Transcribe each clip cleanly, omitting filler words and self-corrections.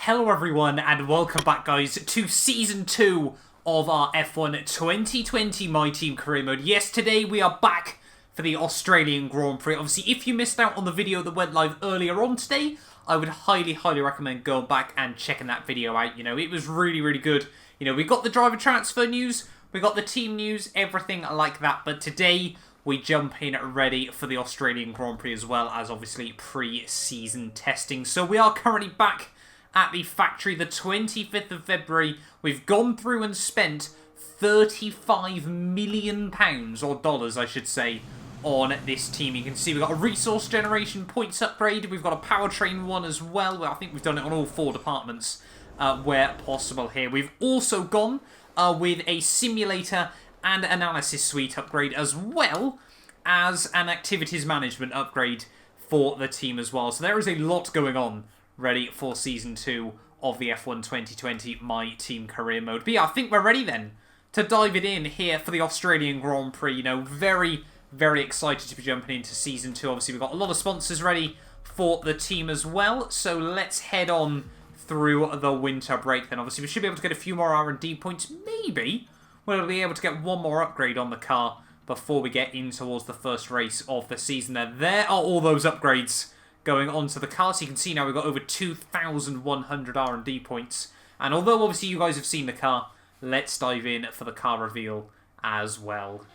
Hello everyone and welcome back guys to Season 2 of our F1 2020 My Team Career Mode. Yes, today we are back for the Australian Grand Prix. Obviously, if you missed out on the video that went live earlier on today, I would highly recommend going back and checking that video out. You know, it was really good. You know, we got the driver transfer news, we got the team news, everything like that. But today, we jump in ready for the Australian Grand Prix as well as obviously pre-season testing. So we are currently back at the factory, the 25th of February. We've gone through and spent £35 million, or dollars I should say, on this team. You can see we've got a resource generation points upgrade, we've got a powertrain one as well. I think we've done it on all 4 departments where possible here. We've also gone with a simulator and analysis suite upgrade, as well as an activities management upgrade for the team as well. So there is a lot going on ready for Season 2 of the F1 2020 My Team Career Mode. But yeah, I think we're ready then to dive it in here for the Australian Grand Prix. You know, very excited to be jumping into Season 2. Obviously, we've got a lot of sponsors ready for the team as well. So let's head on through the winter break then. Obviously, we should be able to get a few more R&D points. Maybe we'll be able to get one more upgrade on the car before we get in towards the first race of the season. There are all those upgrades going onto the car. So you can see now we've got over 2,100 R&D points. And although obviously you guys have seen the car, let's dive in for the car reveal as well.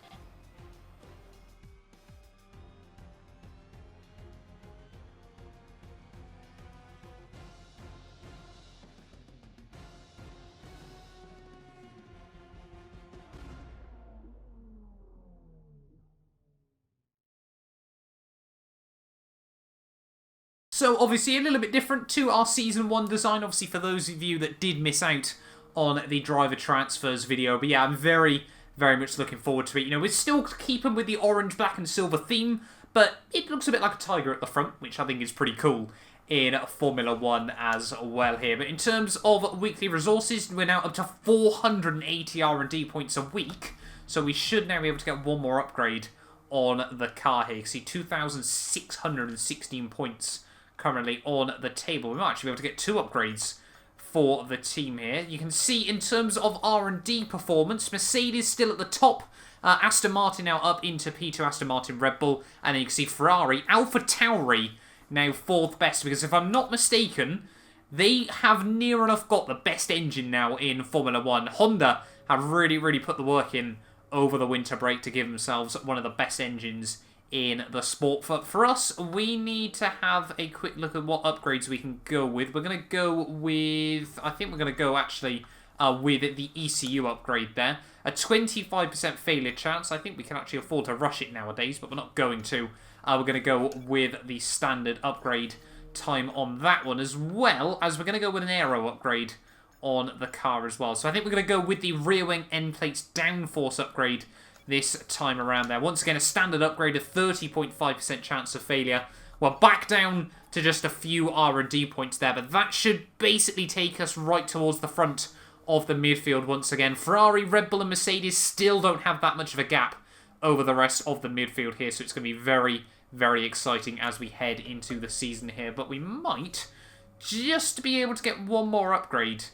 So obviously a little bit different to our Season 1 design, obviously for those of you that did miss out on the driver transfers video. But yeah, I'm very much looking forward to it. You know, we're still keeping with the orange, black and silver theme, but it looks a bit like a tiger at the front, which I think is pretty cool in Formula 1 as well here. But in terms of weekly resources, we're now up to 480 R&D points a week, so we should now be able to get one more upgrade on the car here. You can see 2,616 points currently on the table. We might actually be able to get 2 upgrades for the team here. You can see in terms of R&D performance, Mercedes still at the top. Aston Martin now up into P2, Aston Martin, Red Bull. And then you can see Ferrari, AlphaTauri now 4th best. Because if I'm not mistaken, they have near enough got the best engine now in Formula 1. Honda have really put the work in over the winter break to give themselves one of the best engines in the sport. For us, we need to have a quick look at what upgrades we can go with. We're going to go with, I think we're going to go actually with the ECU upgrade there. A 25% failure chance. I think we can actually afford to rush it nowadays, but we're not going to. We're going to go with the standard upgrade time on that one, as well as we're going to go with an aero upgrade on the car as well. So I think we're going to go with the rear wing end plates downforce upgrade this time around there. Once again, a standard upgrade, a 30.5% chance of failure. We're back down to just a few R&D points there, but that should basically take us right towards the front of the midfield once again. Ferrari, Red Bull and Mercedes still don't have that much of a gap over the rest of the midfield here, so it's going to be very exciting as we head into the season here. But we might just be able to get one more upgrade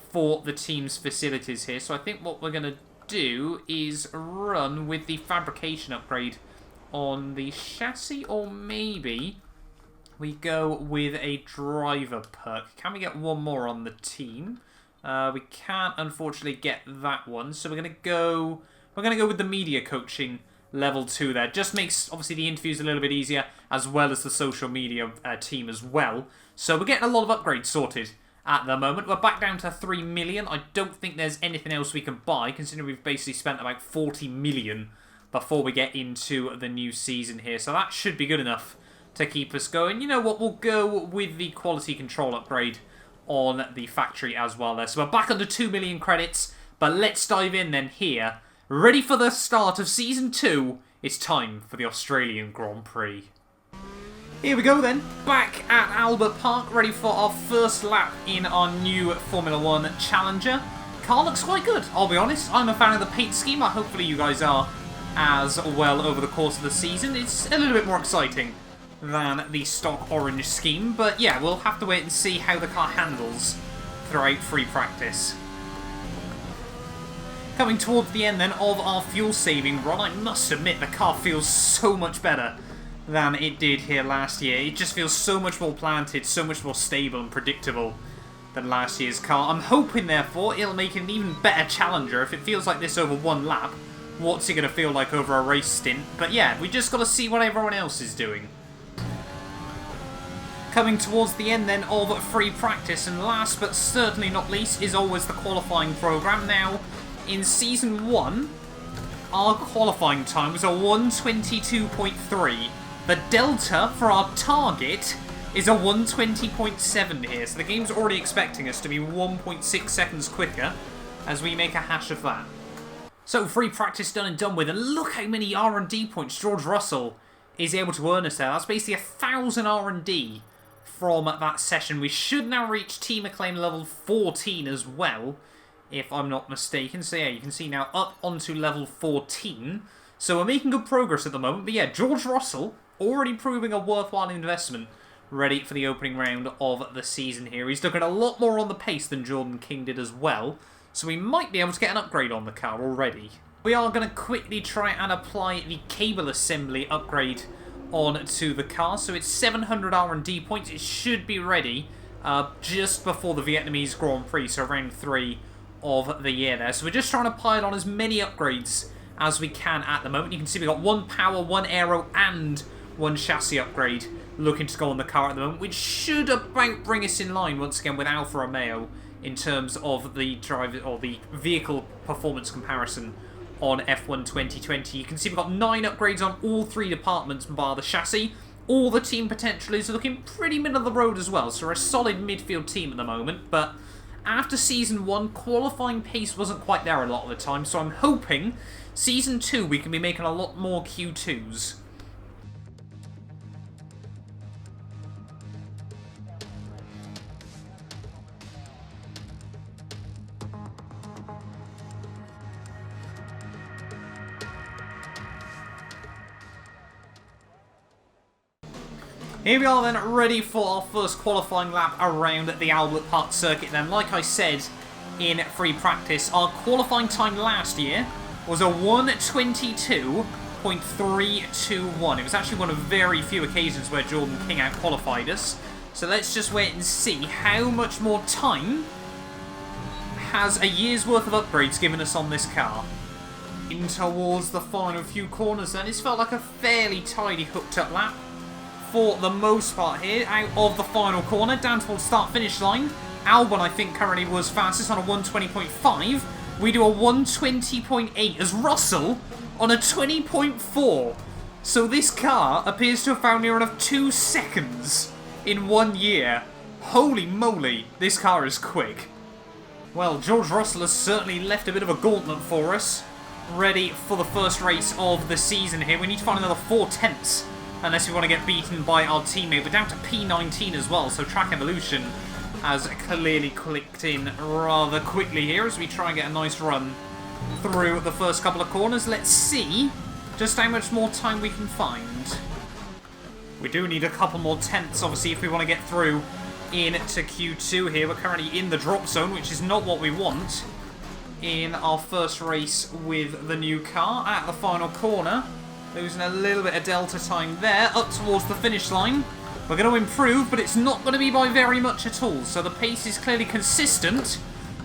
for the team's facilities here. So I think what we're going to do is run with the fabrication upgrade on the chassis, or maybe we go with a driver perk. Can we get one more on the team? We can't unfortunately get that one, so we're gonna go with the media coaching level 2 there. Just makes obviously the interviews a little bit easier, as well as the social media team as well. So we're getting a lot of upgrades sorted at the moment. We're back down to 3 million. I don't think there's anything else we can buy, considering we've basically spent about 40 million before we get into the new season here. So that should be good enough to keep us going. You know what? We'll go with the quality control upgrade on the factory as well there. So we're back under 2 million credits, but let's dive in then here. Ready for the start of Season 2. It's time for the Australian Grand Prix. Here we go then, back at Albert Park, ready for our first lap in our new Formula 1 Challenger. Car looks quite good, I'll be honest. I'm a fan of the paint scheme. Hopefully you guys are as well over the course of the season. It's a little bit more exciting than the stock orange scheme. But yeah, we'll have to wait and see how the car handles throughout free practice. Coming towards the end then of our fuel saving run, I must admit the car feels so much better than it did here last year. It just feels so much more planted, so much more stable and predictable than last year's car. I'm hoping, therefore, it'll make it an even better challenger. If it feels like this over one lap, what's it going to feel like over a race stint? But yeah, we just got to see what everyone else is doing. Coming towards the end then of free practice, and last but certainly not least is always the qualifying program. Now, in Season 1, our qualifying time was a 1:22.3. The delta for our target is a 1:20.7 here, so the game's already expecting us to be 1.6 seconds quicker as we make a hash of that. So, free practice done and done with, and look how many R&D points George Russell is able to earn us there. That's basically 1,000 R&D from that session. We should now reach Team Acclaim level 14 as well, if I'm not mistaken. So yeah, you can see now up onto level 14. So we're making good progress at the moment. But yeah, George Russell already proving a worthwhile investment, ready for the opening round of the season here. He's looking a lot more on the pace than Jordan King did as well, so we might be able to get an upgrade on the car already. We are going to quickly try and apply the cable assembly upgrade onto the car, so it's 700 R&D points. It should be ready just before the Vietnamese Grand Prix, so round 3 of the year there. So we're just trying to pile on as many upgrades as we can at the moment. You can see we've got 1 power, 1 aero, and 1 chassis upgrade looking to go on the car at the moment, which should about bring us in line once again with Alfa Romeo in terms of the driver or the vehicle performance comparison on F1 2020. You can see we've got 9 upgrades on all 3 departments bar the chassis. All the team potential is looking pretty middle of the road as well, so we're a solid midfield team at the moment. But after Season 1, qualifying pace wasn't quite there a lot of the time, so I'm hoping Season 2 we can be making a lot more Q2s. Here we are then, ready for our first qualifying lap around the Albert Park circuit then. Like I said in free practice, our qualifying time last year was a 1:22.321. It was actually one of very few occasions where Jordan King out-qualified us. So let's just wait and see how much more time has a year's worth of upgrades given us on this car. In towards the final few corners then, it's felt like a fairly tidy hooked up lap for the most part here, out of the final corner, down towards start-finish line. Albon, I think, currently was fastest on a 1:20.5. We do a 1:20.8 as Russell on a 20.4. So this car appears to have found near enough 2 seconds in 1 year. Holy moly, this car is quick. Well, George Russell has certainly left a bit of a gauntlet for us. Ready for the first race of the season here. We need to find another 4 tenths. Unless we want to get beaten by our teammate. We're down to P19 as well, so Track Evolution has clearly clicked in rather quickly here as we try and get a nice run through the first couple of corners. Let's see just how much more time we can find. We do need a couple more tenths, obviously, if we want to get through into Q2 here. We're currently in the drop zone, which is not what we want in our first race with the new car. At the final corner, losing a little bit of delta time there, up towards the finish line. We're going to improve, but it's not going to be by very much at all. So the pace is clearly consistent,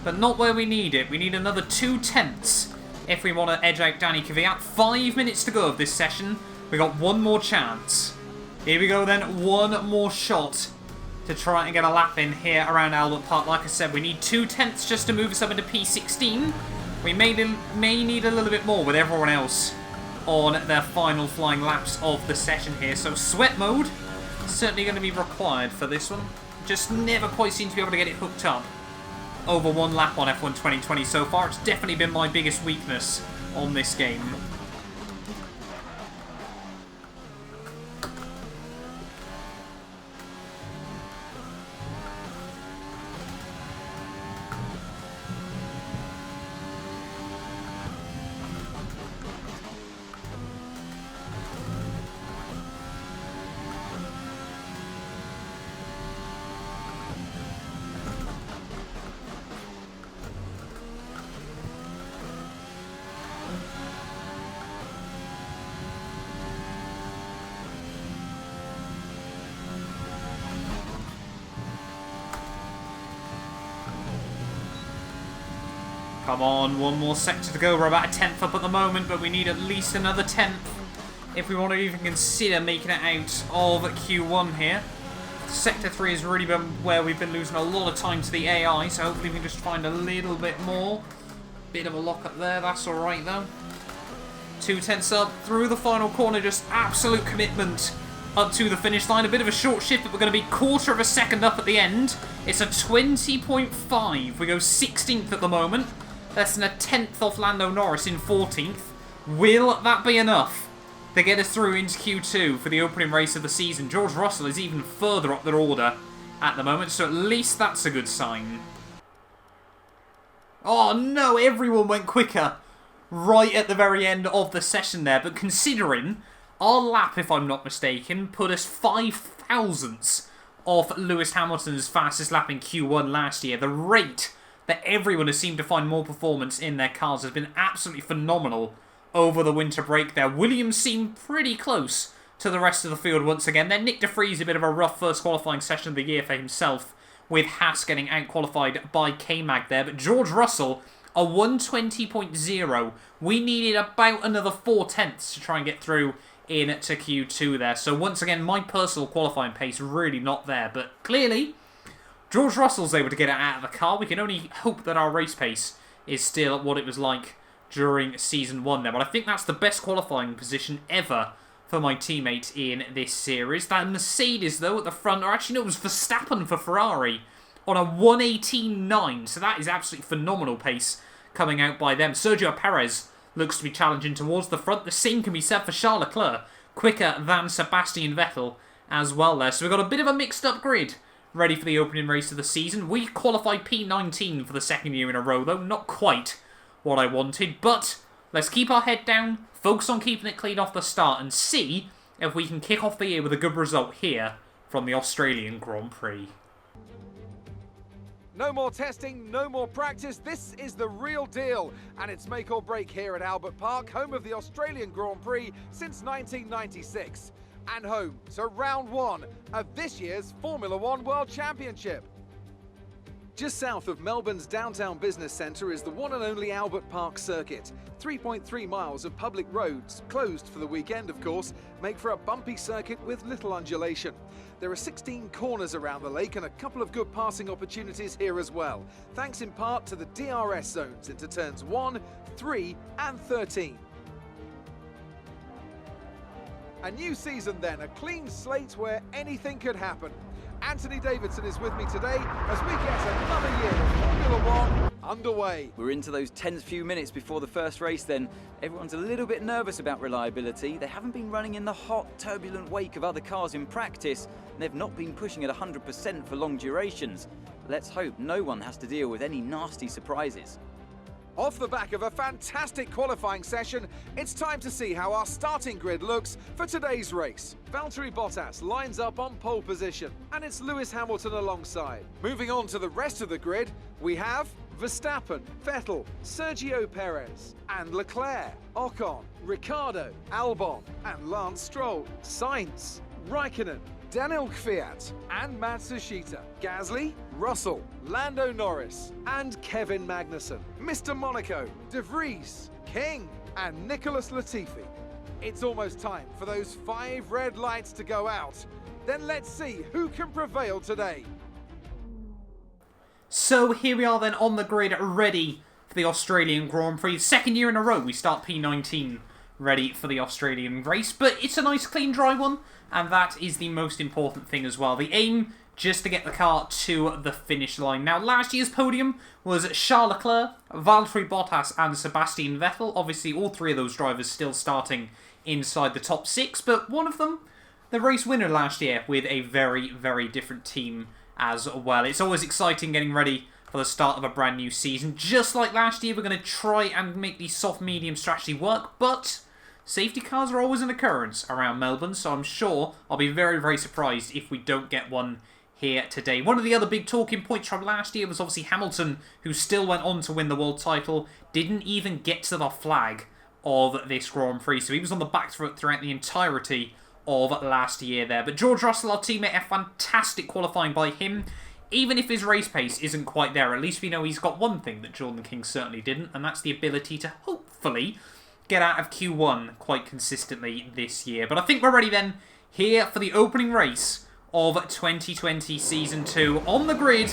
but not where we need it. We need another 2 tenths if we want to edge out Danny Kvyat. 5 minutes to go of this session. We got 1 more chance. Here we go then, 1 more shot to try and get a lap in here around Albert Park. Like I said, we need 2 tenths just to move us up into P16. We may need a little bit more with everyone else on their final flying laps of the session here. So sweat mode, certainly going to be required for this one. Just never quite seem to be able to get it hooked up over 1 lap on F1 2020 so far. It's definitely been my biggest weakness on this game. Come on, one more sector to go. We're about a 10th up at the moment, but we need at least another 10th if we want to even consider making it out of Q1 here. Sector 3 has really been where we've been losing a lot of time to the AI, so hopefully we can just find a little bit more. Bit of a lock up there, that's alright though. 2/10 up through the final corner, just absolute commitment up to the finish line. A bit of a short shift, but we're going to be 1/4 of a second up at the end. It's a 20.5. We go 16th at the moment. Less than a 10th off Lando Norris in 14th. Will that be enough to get us through into Q2 for the opening race of the season? George Russell is even further up the order at the moment, so at least that's a good sign. Oh no, everyone went quicker right at the very end of the session there, but considering our lap, if I'm not mistaken, put us 5 thousandths off Lewis Hamilton's fastest lap in Q1 last year. The rate that everyone has seemed to find more performance in their cars has been absolutely phenomenal over the winter break there. Williams seemed pretty close to the rest of the field once again. Then Nick de Vries, a bit of a rough first qualifying session of the year for himself, with Haas getting out-qualified by K-Mag there. But George Russell, a 120.0. We needed about another 4/10 to try and get through into Q2 there. So once again, my personal qualifying pace really not there. But clearly, George Russell's able to get it out of the car. We can only hope that our race pace is still what it was like during Season 1 there. But I think that's the best qualifying position ever for my teammate in this series. That Mercedes, though, at the front, or actually no, it was Verstappen for Ferrari on a 1:18.9. So that is absolutely phenomenal pace coming out by them. Sergio Perez looks to be challenging towards the front. The same can be said for Charles Leclerc, quicker than Sebastian Vettel as well there. So we've got a bit of a mixed up grid ready for the opening race of the season. We qualified P19 for the second year in a row, though. Not quite what I wanted, but let's keep our head down, focus on keeping it clean off the start, and see if we can kick off the year with a good result here from the Australian Grand Prix. No more testing, no more practice. This is the real deal. And it's make or break here at Albert Park, home of the Australian Grand Prix since 1996. And home to round 1 of this year's Formula One World Championship. Just south of Melbourne's downtown business centre is the one and only Albert Park circuit. 3.3 miles of public roads, closed for the weekend of course, make for a bumpy circuit with little undulation. There are 16 corners around the lake and a couple of good passing opportunities here as well, thanks in part to the DRS zones into turns 1, 3 and 13. A new season then, a clean slate where anything could happen. Anthony Davidson is with me today as we get another year of Formula One underway. We're into those tense few minutes before the first race then. Everyone's a little bit nervous about reliability. They haven't been running in the hot, turbulent wake of other cars in practice, and they've not been pushing at 100% for long durations. Let's hope no one has to deal with any nasty surprises. Off the back of a fantastic qualifying session, it's time to see how our starting grid looks for today's race. Valtteri Bottas lines up on pole position, and it's Lewis Hamilton alongside. Moving on to the rest of the grid, we have Verstappen, Vettel, Sergio Perez, and Leclerc, Ocon, Ricciardo, Albon, and Lance Stroll, Sainz, Raikkonen, Daniel Kvyat, and Matsushita, Gasly, Russell, Lando Norris, and Kevin Magnussen, Mr. Monaco, De Vries, King, and Nicholas Latifi. It's almost time for those 5 red lights to go out. Then let's see who can prevail today. So here we are then on the grid, ready for the Australian Grand Prix. Second year in a row we start P19 ready for the Australian race, but it's a nice clean dry one, and that is the most important thing as well. The aim, just to get the car to the finish line. Now, last year's podium was Charles Leclerc, Valtteri Bottas and Sebastian Vettel. Obviously, all 3 of those drivers still starting inside the top 6, but one of them, the race winner last year, with a very, very different team as well. It's always exciting getting ready for the start of a brand new season. Just like last year, we're going to try and make the soft-medium strategy work, but safety cars are always an occurrence around Melbourne, so I'm sure I'll be very, very surprised if we don't get one here today. One of the other big talking points from last year was obviously Hamilton, who still went on to win the world title, didn't even get to the flag of this Grand Prix, so he was on the back foot throughout the entirety of last year there. But George Russell, our teammate, a fantastic qualifying by him even if his race pace isn't quite there, at least we know he's got one thing that Jordan King certainly didn't, and that's the ability to hopefully get out of Q1 quite consistently this year. But I think we're ready then here for the opening race of 2020 Season 2 on the grid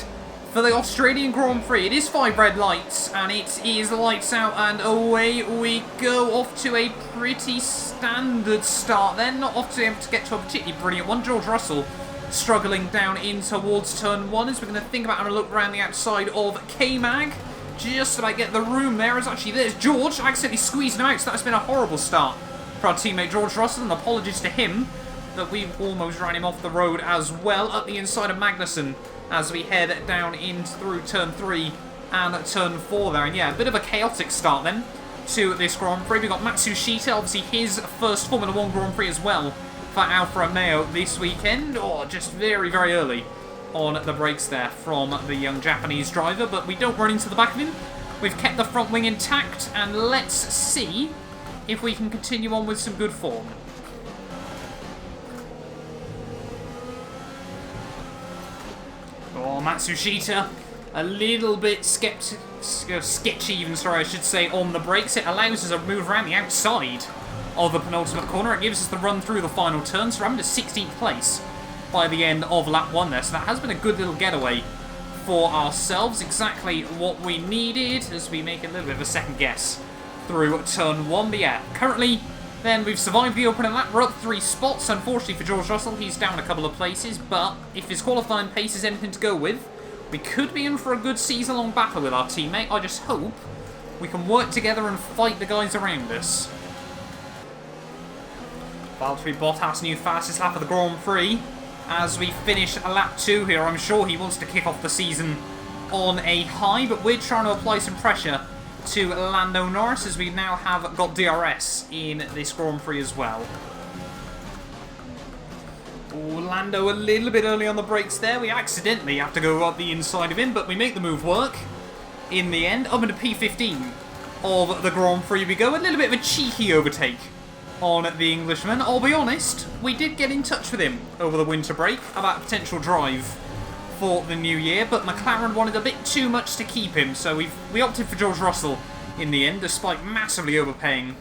for the Australian Grand Prix. It is 5 red lights, and it is lights out, and away we go, off to a pretty standard start then. Not off to be able to get to a particularly brilliant one. George Russell struggling down in towards turn 1 as we're going to think about having a look around the outside of K-Mag. Just about get the room there, as actually there's George accidentally squeezing him out, so that's been a horrible start for our teammate George Russell, and apologies to him that we almost ran him off the road as well. Up the inside of Magnussen as we head down in through turn 3 and turn 4 there. And yeah, a bit of a chaotic start then to this Grand Prix. We've got Matsushita, obviously his first Formula 1 Grand Prix as well for Alfa Romeo this weekend. Oh, just very, very early on the brakes there from the young Japanese driver, but we don't run into the back of him. We've kept the front wing intact, and let's see if we can continue on with some good form. Oh, Matsushita, a little bit sketchy even, sorry, I should say, on the brakes. It allows us to move around the outside of the penultimate corner. It gives us the run through the final turn, so we're having to 16th place by the end of lap 1 there. So that has been a good little getaway for ourselves. Exactly what we needed as we make a little bit of a second guess through turn 1. But yeah, currently then we've survived the opening lap. We're up 3 spots. Unfortunately for George Russell, he's down a couple of places, but if his qualifying pace is anything to go with, we could be in for a good season-long battle with our teammate. I just hope we can work together and fight the guys around us. Valtteri Bottas, new fastest lap of the Grand Prix as we finish lap 2 here. I'm sure he wants to kick off the season on a high, but we're trying to apply some pressure to Lando Norris as we now have got DRS in this Grand Prix as well. Ooh, Lando a little bit early on the brakes there. We accidentally have to go up the inside of him, but we make the move work in the end. Up into P15 of the Grand Prix we go. A little bit of a cheeky overtake on the Englishman. I'll be honest, we did get in touch with him over the winter break about a potential drive for the new year, but McLaren wanted a bit too much to keep him, so we opted for George Russell in the end, despite massively overpaying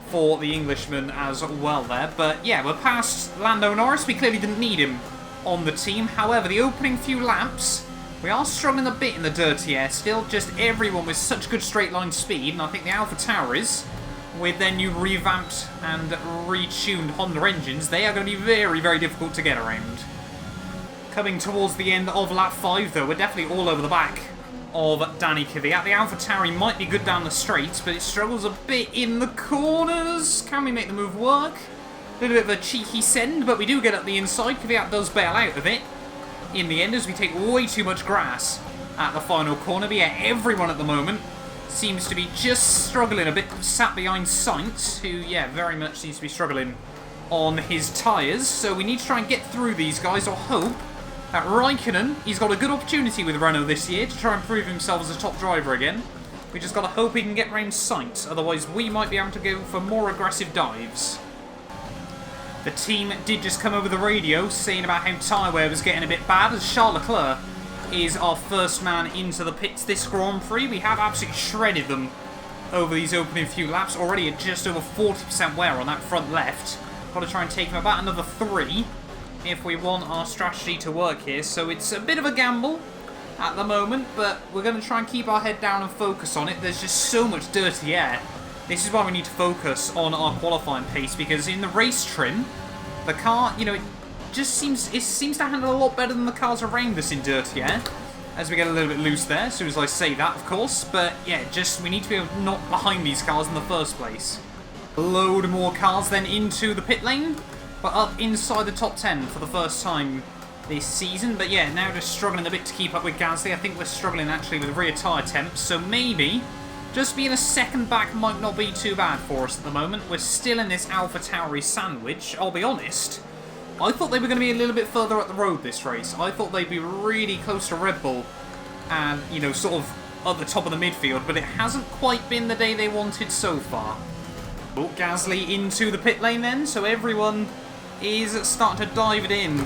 for the Englishman as well there. But yeah, we're past Lando Norris. We clearly didn't need him on the team. However, the opening few laps, we are struggling a bit in the dirty air still. Just everyone with such good straight line speed, and I think the AlphaTauris, with their new revamped and retuned Honda engines, they are going to be very, very difficult to get around. Coming towards the end of lap 5 though, we're definitely all over the back of Danny Kvyat. The AlphaTauri might be good down the straights, but it struggles a bit in the corners. Can we make the move work? A little bit of a cheeky send, but we do get up the inside. Kvyat does bail out of it in the end as we take way too much grass at the final corner. But yeah, everyone at the moment seems to be just struggling a bit, sat behind Sainz, who, yeah, very much seems to be struggling on his tyres. So we need to try and get through these guys, or hope that Raikkonen, he's got a good opportunity with Renault this year to try and prove himself as a top driver again. We just got to hope he can get round Sainz, otherwise we might be able to go for more aggressive dives. The team did just come over the radio saying about how tyre wear was getting a bit bad, as Charles Leclerc is our first man into the pits this Grand Prix. We have absolutely shredded them over these opening few laps, already at just over 40% wear on that front left. Got to try and take him about another 3 if we want our strategy to work here. So it's a bit of a gamble at the moment, but we're going to try and keep our head down and focus on it. There's just so much dirty air. This is why we need to focus on our qualifying pace, because in the race trim, the car, you know, it seems to handle a lot better than the cars around us in dirty air, as we get a little bit loose there, as soon as I say that, of course. But yeah, just we need to be not behind these cars in the first place. Load more cars then into the pit lane. We're up inside the top 10 for the first time this season. But yeah, now just struggling a bit to keep up with Gasly. I think we're struggling actually with rear tyre temps, so maybe just being a second back might not be too bad for us at the moment. We're still in this AlphaTauri sandwich. I'll be honest, I thought they were going to be a little bit further up the road this race. I thought they'd be really close to Red Bull and, you know, sort of at the top of the midfield, but it hasn't quite been the day they wanted so far. Oh, Gasly into the pit lane then, so everyone is starting to dive it in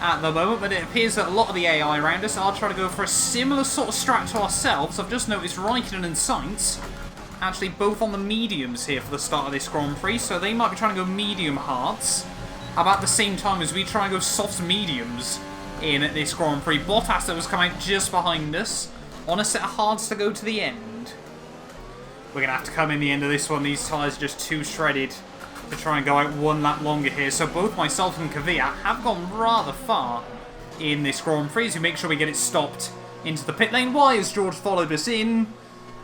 at the moment, but it appears that a lot of the AI around us are trying to go for a similar sort of strat to ourselves. I've just noticed Raikkonen and Sainz actually both on the mediums here for the start of this Grand Prix, so they might be trying to go medium hards about the same time as we try and go soft mediums in this Grand Prix. Bottas that was coming out just behind us on a set of hards to go to the end. We're going to have to come in the end of this one. These tyres are just too shredded to try and go out one lap longer here. So both myself and Capure have gone rather far in this Grand Prix as we make sure we get it stopped into the pit lane. Why has George followed us in?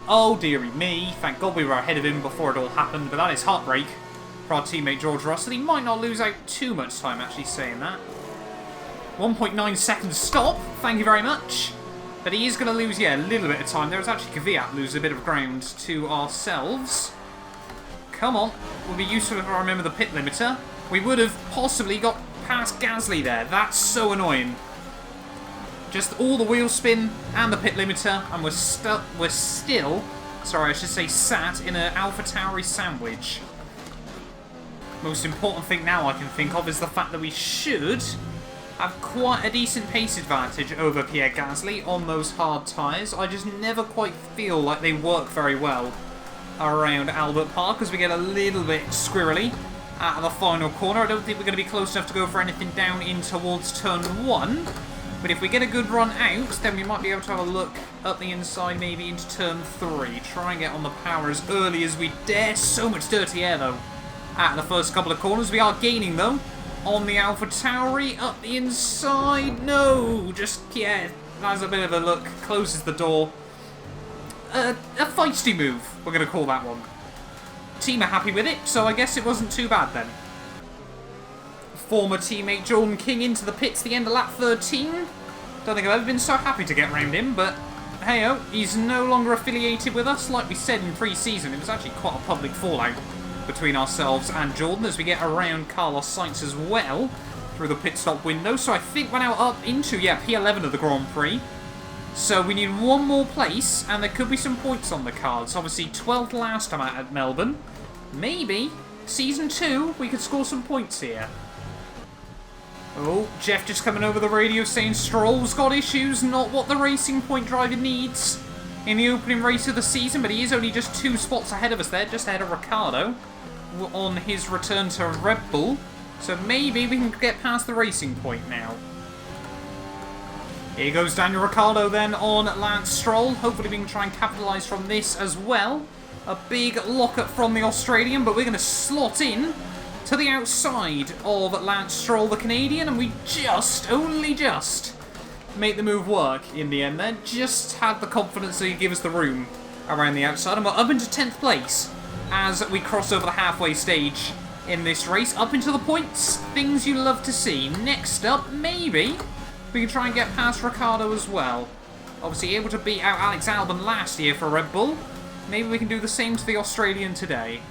Oh dearie me. Thank God we were ahead of him before it all happened, but that is heartbreak for our teammate George Russell. He might not lose out too much time actually saying that. 1.9 seconds stop, thank you very much. But he is going to lose, yeah, a little bit of time. There was actually Kvyat lose a bit of ground to ourselves. Come on, we'll be useful if I remember the pit limiter. We would have possibly got past Gasly there. That's so annoying. Just all the wheel spin and the pit limiter, and we're still, sorry, I should say sat in an AlphaTauri sandwich. Most important thing now I can think of is the fact that we should have quite a decent pace advantage over Pierre Gasly on those hard tyres. I just never quite feel like they work very well around Albert Park as we get a little bit squirrely at the final corner. I don't think we're going to be close enough to go for anything down in towards turn 1. But if we get a good run out, then we might be able to have a look up the inside, maybe into turn 3. Try and get on the power as early as we dare. So much dirty air, though, at the first couple of corners. We are gaining, though, on the AlphaTauri. Up the inside. No, just, yeah, has a bit of a look. Closes the door. A feisty move, we're going to call that one. Team are happy with it, so I guess it wasn't too bad then. Former teammate Jordan King into the pits the end of lap 13. Don't think I've ever been so happy to get round him, but hey-oh, he's no longer affiliated with us. Like we said in pre-season, it was actually quite a public fallout between ourselves and Jordan as we get around Carlos Sainz as well through the pit stop window. So I think we're now up into, yeah, P11 of the Grand Prix. So we need one more place, and there could be some points on the cards. Obviously, 12th last time out at Melbourne. Maybe, Season 2, we could score some points here. Oh, Jeff just coming over the radio saying Stroll's got issues, not what the Racing Point driver needs in the opening race of the season, but he is only just 2 spots ahead of us there, just ahead of Ricciardo on his return to Red Bull. So maybe we can get past the Racing Point now. Here goes Daniel Ricciardo then on Lance Stroll. Hopefully we can try and capitalise from this as well. A big lockup from the Australian, but we're going to slot in to the outside of Lance Stroll, the Canadian, and we only just make the move work in the end there. Just had the confidence to give us the room around the outside, and we're up into 10th place as we cross over the halfway stage in this race. Up into the points, things you love to see. Next up, maybe we can try and get past Ricciardo as well. Obviously able to beat out Alex Albon last year for Red Bull. Maybe we can do the same to the Australian today.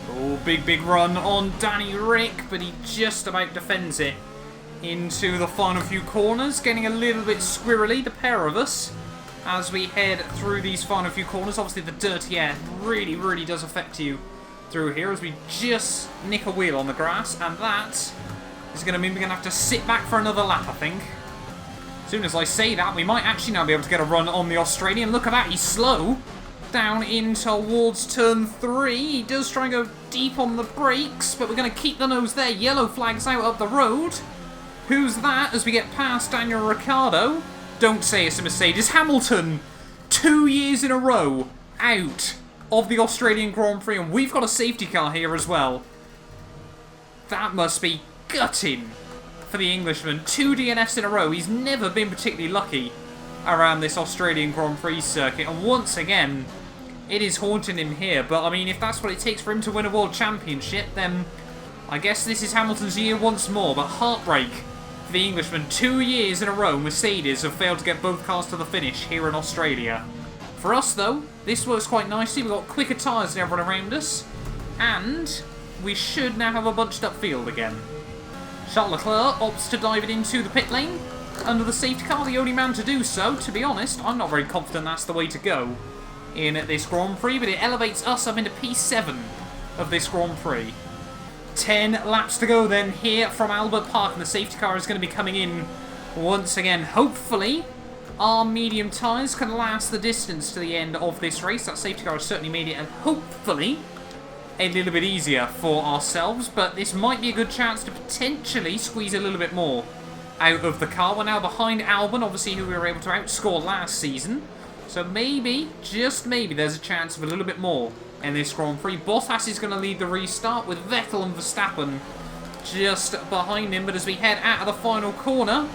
Oh, big run on Danny Rick, but he just about defends it into the final few corners. Getting a little bit squirrely, the pair of us, as we head through these final few corners. Obviously the dirty air really does affect you through here as we just nick a wheel on the grass, and that is going to mean we're going to have to sit back for another lap, I think. As soon as I say that, we might actually now be able to get a run on the Australian. Look at that, he's slow. Down in towards turn 3. He does try and go deep on the brakes, but we're going to keep the nose there. Yellow flags out up the road. Who's that as we get past Daniel Ricciardo? Don't say it's a Mercedes. Hamilton, 2 years in a row out of the Australian Grand Prix, and we've got a safety car here as well. That must be gutting for the Englishman. 2 DNFs in a row. He's never been particularly lucky around this Australian Grand Prix circuit, and once again it is haunting him here. But I mean, if that's what it takes for him to win a World Championship, then I guess this is Hamilton's year once more. But heartbreak for the Englishman. 2 years in a row Mercedes have failed to get both cars to the finish here in Australia. For us though, this works quite nicely. We've got quicker tyres than everyone around us, and we should now have a bunched up field again. Charles Leclerc opts to dive it into the pit lane under the safety car, the only man to do so. To be honest, I'm not very confident that's the way to go in this Grand Prix, but it elevates us up into P7 of this Grand Prix. 10 laps to go then here from Albert Park, and the safety car is going to be coming in once again. Hopefully, our medium tyres can last the distance to the end of this race. That safety car has certainly made it, and hopefully a little bit easier for ourselves, but this might be a good chance to potentially squeeze a little bit more out of the car. We're now behind Albon, obviously, who we were able to outscore last season. So maybe, just maybe, there's a chance of a little bit more in this Grand Prix. Bottas is going to lead the restart with Vettel and Verstappen just behind him. But as we head out of the final corner,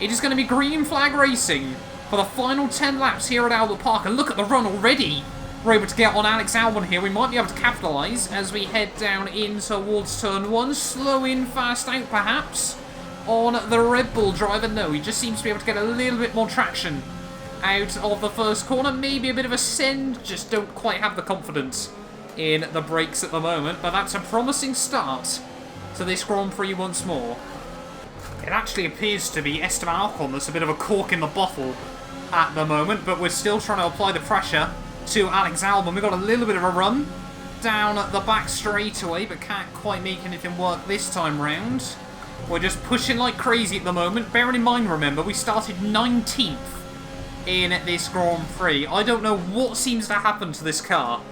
it is going to be green flag racing for the final 10 laps here at Albert Park. And look at the run already. We're able to get on Alex Albon here. We might be able to capitalise as we head down in towards turn 1. Slow in, fast out perhaps on the Red Bull driver. No, he just seems to be able to get a little bit more traction out of the first corner. Maybe a bit of a send, just don't quite have the confidence in the brakes at the moment. But that's a promising start to this Grand Prix once more. It actually appears to be Esteban Ocon that's a bit of a cork in the bottle at the moment, but we're still trying to apply the pressure to Alex Albon. We've got a little bit of a run down the back straightaway, but can't quite make anything work this time round. We're just pushing like crazy at the moment. Bearing in mind, remember, we started 19th in this Grand Prix. I don't know what seems to happen to this car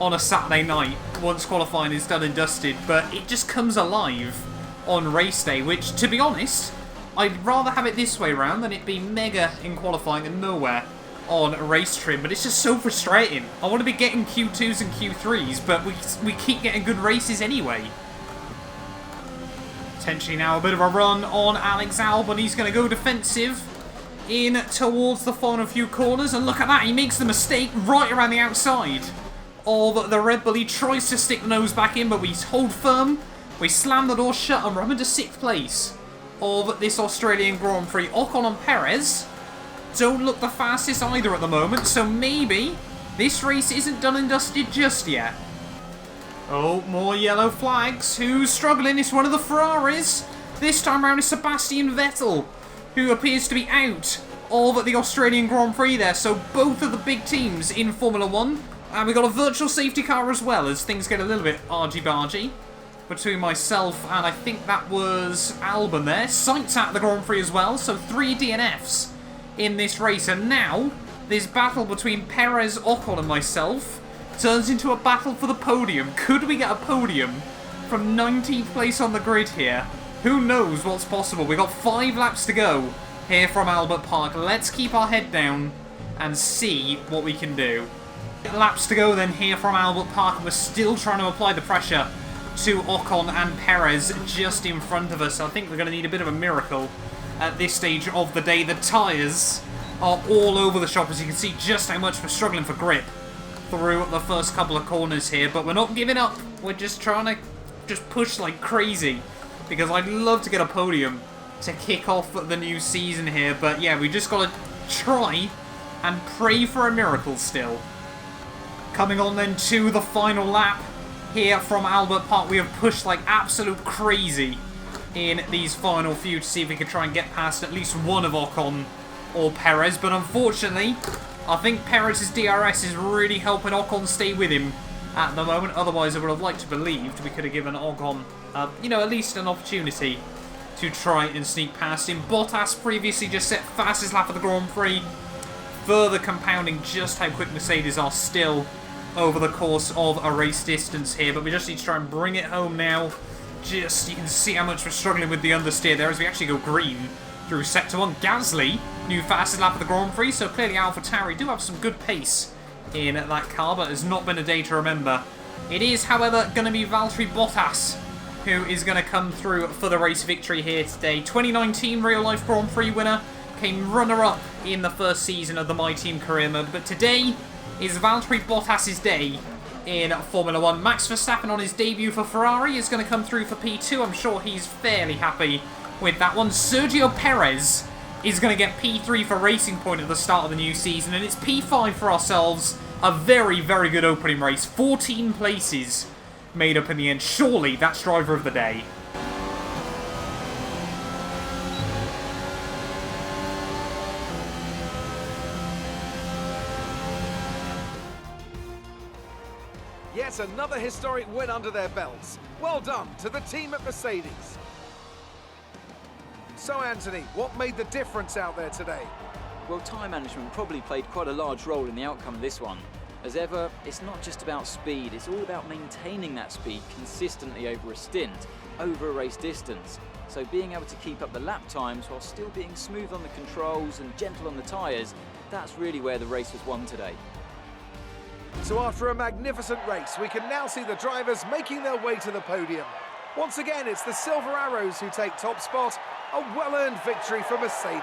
on a Saturday night once qualifying is done and dusted, but it just comes alive on race day, which, to be honest, I'd rather have it this way round than it be mega in qualifying and nowhere on race trim. But it's just so frustrating. I want to be getting Q2s and Q3s, but we keep getting good races anyway. Potentially now a bit of a run on Alex Albon. He's going to go defensive in towards the final few corners, and look at that, he makes the mistake right around the outside of the Red Bull. He tries to stick the nose back in, but we hold firm, we slam the door shut, and we're up into 6th place of this Australian Grand Prix. Ocon and Perez don't look the fastest either at the moment, so maybe this race isn't done and dusted just yet. Oh, more yellow flags. Who's struggling? It's one of the Ferraris. This time around is Sebastian Vettel, who appears to be out of the Australian Grand Prix there. So both of the big teams in Formula 1. And we've got a virtual safety car as well, as things get a little bit argy-bargy between myself and I think that was Albon there. Sainz at the Grand Prix as well, so 3 DNFs in this race. And now this battle between Perez, Ocon and myself turns into a battle for the podium. Could we get a podium from 19th place on the grid here? Who knows what's possible? We've got 5 laps to go here from Albert Park. Let's keep our head down and see what we can do. Laps to go then here from Albert Park. We're still trying to apply the pressure to Ocon and Perez just in front of us. I think we're going to need a bit of a miracle at this stage of the day. The tyres are all over the shop, as you can see just how much we're struggling for grip through the first couple of corners here. But we're not giving up. We're just trying to push like crazy, because I'd love to get a podium to kick off the new season here. But yeah, we just got to try and pray for a miracle still. Coming on then to the final lap here from Albert Park. We have pushed like absolute crazy in these final few to see if we can try and get past at least one of Ocon or Perez. But unfortunately, I think Perez's DRS is really helping Ocon stay with him at the moment. Otherwise, I would have liked to believe we could have given Ocon, at least an opportunity to try and sneak past him. Bottas previously just set fastest lap of the Grand Prix, further compounding just how quick Mercedes are still over the course of a race distance here. But we just need to try and bring it home now. You can see how much we're struggling with the understeer there as we actually go green through Sector 1. Gasly, new fastest lap of the Grand Prix, so clearly AlphaTauri do have some good pace in that car, but has not been a day to remember. It is, however, going to be Valtteri Bottas who is going to come through for the race victory here today. 2019 real-life Grand Prix winner, came runner-up in the first season of the My Team career mode, but today is Valtteri Bottas' day in Formula 1. Max Verstappen on his debut for Ferrari is going to come through for P2. I'm sure he's fairly happy with that one. Sergio Perez is going to get P3 for Racing Point at the start of the new season, and it's P5 for ourselves. A very, very good opening race. 14 places made up in the end. Surely that's driver of the day. Yet another historic win under their belts. Well done to the team at Mercedes. So Anthony, what made the difference out there today? Well, time management probably played quite a large role in the outcome of this one. As ever, it's not just about speed, it's all about maintaining that speed consistently over a stint, over a race distance. So being able to keep up the lap times while still being smooth on the controls and gentle on the tyres, that's really where the race was won today. So after a magnificent race, we can now see the drivers making their way to the podium. Once again, it's the Silver Arrows who take top spot, a well-earned victory for Mercedes.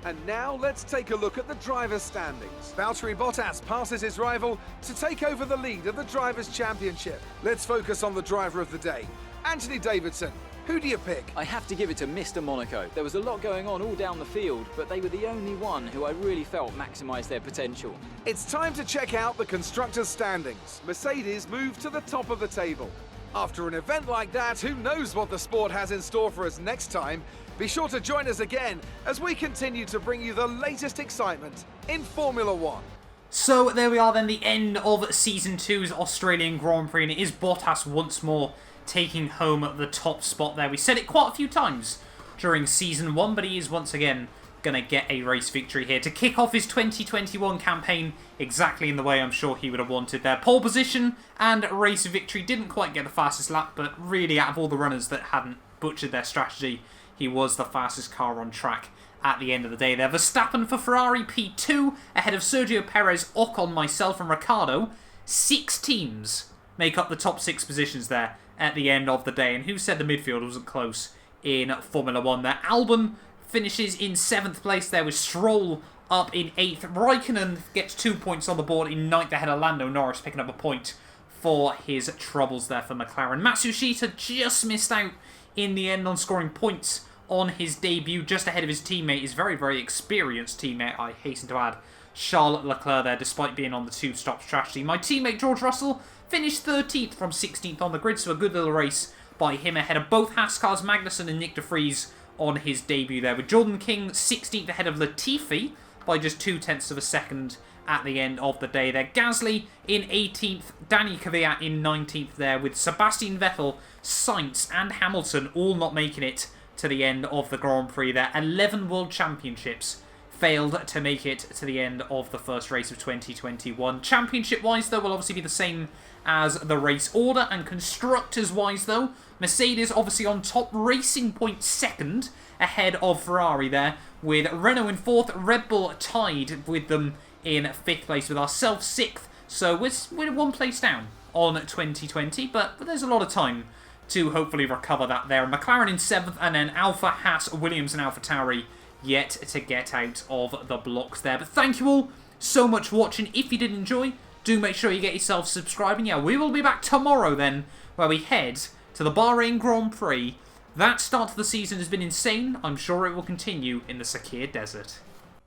And now let's take a look at the driver's standings. Valtteri Bottas passes his rival to take over the lead of the Drivers' Championship. Let's focus on the driver of the day. Anthony Davidson, who do you pick? I have to give it to Mr. Monaco. There was a lot going on all down the field, but they were the only one who I really felt maximised their potential. It's time to check out the Constructors' Standings. Mercedes moved to the top of the table. After an event like that, who knows what the sport has in store for us next time? Be sure to join us again as we continue to bring you the latest excitement in Formula One. So there we are then, the end of Season 2's Australian Grand Prix, and it is Bottas once more taking home the top spot there. We said it quite a few times during Season 1, but he is once again going to get a race victory here to kick off his 2021 campaign exactly in the way I'm sure he would have wanted there. Pole position and race victory. Didn't quite get the fastest lap, but really out of all the runners that hadn't butchered their strategy, he was the fastest car on track at the end of the day there. Verstappen for Ferrari P2 ahead of Sergio Perez, Ocon, myself and Ricciardo. 6 teams make up the top 6 positions there at the end of the day. And who said the midfield wasn't close in Formula 1 there? Albon finishes in 7th place there with Stroll up in 8th. Raikkonen gets 2 points on the board in 9th ahead of Lando Norris, picking up a point for his troubles there for McLaren. Matsushita just missed out in the end on scoring points on his debut, just ahead of his teammate, his very, very experienced teammate, I hasten to add, Charles Leclerc there, despite being on the 2-stop strategy. My teammate George Russell finished 13th from 16th on the grid, so a good little race by him ahead of both Haas cars, Magnussen and Nick de Vries on his debut there, with Jordan King 16th ahead of Latifi by just 0.2 of a second at the end of the day there. Gasly in 18th, Danny Kvyat in 19th there, with Sebastian Vettel, Sainz and Hamilton all not making it to the end of the Grand Prix there. 11 World Championships failed to make it to the end of the first race of 2021. Championship-wise, though, will obviously be the same as the race order, and Constructors-wise, though, Mercedes obviously on top, Racing Point 2nd, ahead of Ferrari there, with Renault in 4th, Red Bull tied with them in 5th place, with ourselves 6th, so we're 1 place down on 2020, but there's a lot of time to hopefully recover that there. McLaren in 7th, and then Alfa, Haas, Williams and AlphaTauri yet to get out of the blocks there. But thank you all so much for watching. If you did enjoy, do make sure you get yourself subscribing. Yeah, we will be back tomorrow then, where we head to the Bahrain Grand Prix. That start to the season has been insane. I'm sure it will continue in the Sakir Desert.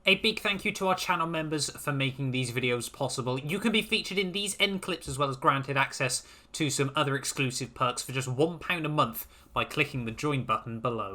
A big thank you to our channel members for making these videos possible. You can be featured in these end clips as well as granted access to some other exclusive perks for just £1 a month by clicking the join button below.